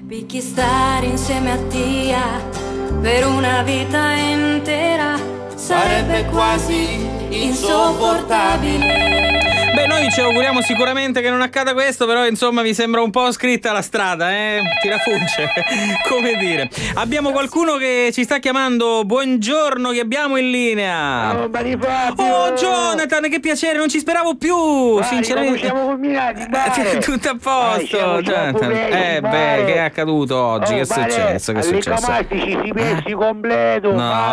Picchi stare insieme a Tia per una vita intera sarebbe quasi insopportabile. Beh, noi ci auguriamo sicuramente che non accada questo, però insomma mi sembra un po' scritta la strada, Tirafugge, come dire. Abbiamo qualcuno che ci sta chiamando. Buongiorno, che abbiamo in linea. Oh Jonathan, che piacere, non ci speravo più, sinceramente. Siamo combinati, tutto a posto, Jonathan. Che è accaduto oggi? Che è successo? Che è successo? Si pensi completo. No, ma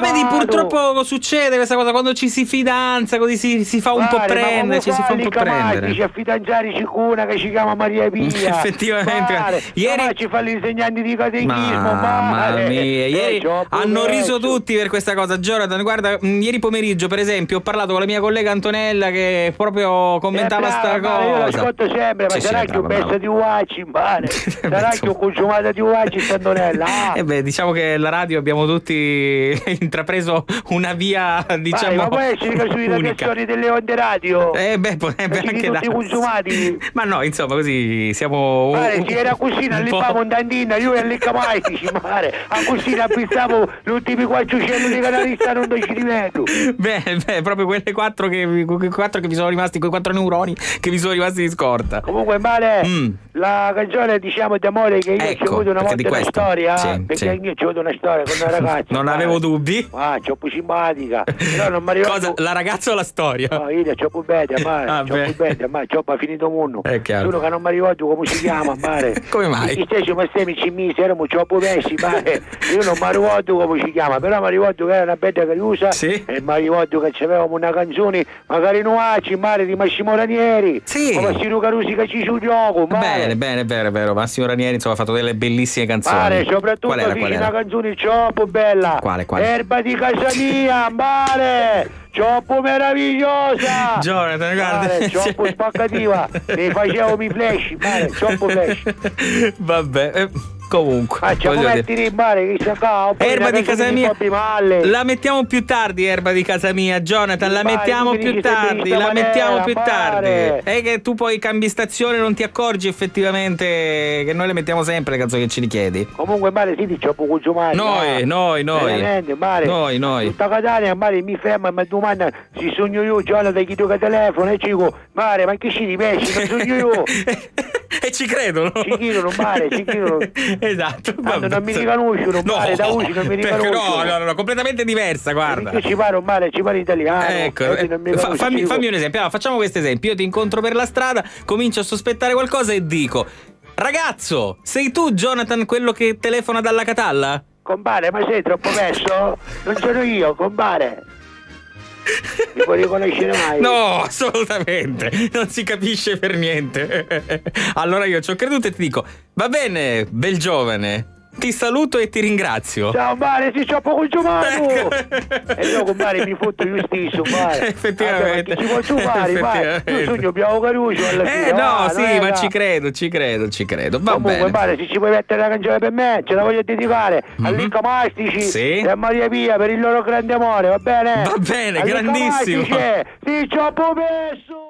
vedi, purtroppo succede questa cosa quando ci si fidanza, così si fa un po' prendere, ci si fa un po' prendere. C'è fidanzarci con una che si chiama Maria Pia. Effettivamente. Ieri ci fa l'insegnante di catechismo. Mamma mia, ieri hanno riso tutti per questa cosa. Jonathan, guarda, ieri pomeriggio per esempio ho parlato con la mia collega Antonella che proprio commentava sta cosa. Io l'ascolto sempre, ma sarà che ho messo di uacci, sarà che ho consumato di uacci Antonella. Diciamo che la radio abbiamo tutti intrapreso una via, diciamo, ma può essere che sulle trasmissioni delle onde radio potrebbe anche tutti consumati. Ma no, insomma, così siamo si era così, non lippavo un dandino, io e lecamaistici, a così appizzavo gli ultimi 400 di canalista non ci rimetto. Beh, proprio quelle quattro che vi sono rimasti, quei 4 neuroni che vi sono rimasti di scorta. Comunque, la canzone, diciamo, d'amore che io ci ho avuto una volta una storia, perché io ci ho avuto una storia con una ragazza. Non avevo dubbi. C'ho più simpatica. Però non mi arrivo. Cosa? La ragazza o la storia? No, io c'ho più bene, c'ho finito mondo. È chiaro. Solo che non mi ricordo come si chiama, Come mai? Gli stessi mastemi ci misero, c'ho più pessi, io non mi ricordo come si chiama, però mi ricordo che era una bella carusa. Sì. E mi ricordo che c'avevamo una canzone, magari Nuaci, di Massimo Ranieri. Sì. O Massimo Carusi che ci sul gioco, Bene, vero. Massimo Ranieri, insomma, ha fatto delle bellissime canzoni. Soprattutto fece una canzone troppo bella. Quale? Erba di casa mia, troppo meravigliosa. Jonathan, guarda, troppo spaccativa. Ne facevo mi flash, troppo flash. Vabbè, comunque erba di casa mia la mettiamo più tardi. Erba di casa mia, Jonathan, la mettiamo più tardi. È che tu poi cambi stazione, non ti accorgi effettivamente che noi le mettiamo sempre le canzoni che ci richiedi. Comunque si troppo consumare. Noi tutta Catania mi ferma e mi domanda se sogno io, Jonathan, chi tocca telefono e ci dico ma che ci ripesci, non sogno io. E ci credono. Ci chiedono. Esatto. Non mi riconoscono, da Uci non mi riconoscono. No, completamente diversa, guarda. Io ci parlo italiano. Ecco, fammi un esempio. Allora, facciamo questo esempio. Io ti incontro per la strada, comincio a sospettare qualcosa e dico: ragazzo, sei tu Jonathan quello che telefona dalla Catalla? Compare, ma sei troppo messo? Non sono io, compare. Mi puoi riconoscere mai? No, assolutamente. Non si capisce per niente. Allora io ci ho creduto e ti dico: va bene, bel giovane, ti saluto e ti ringrazio. Ciao si c'ho poco giovane. E io compare mi fotto io stesso, effettivamente. Ci posso fare, io sogno Piavo Caruso alla fine. Ma ci credo. Va comunque, bene. Se ci puoi mettere la canzone per me, ce la voglio dedicare a Licca Mastici e a Maria Pia per il loro grande amore, va bene? Va bene, grandissimo. Sì, ci ho messo.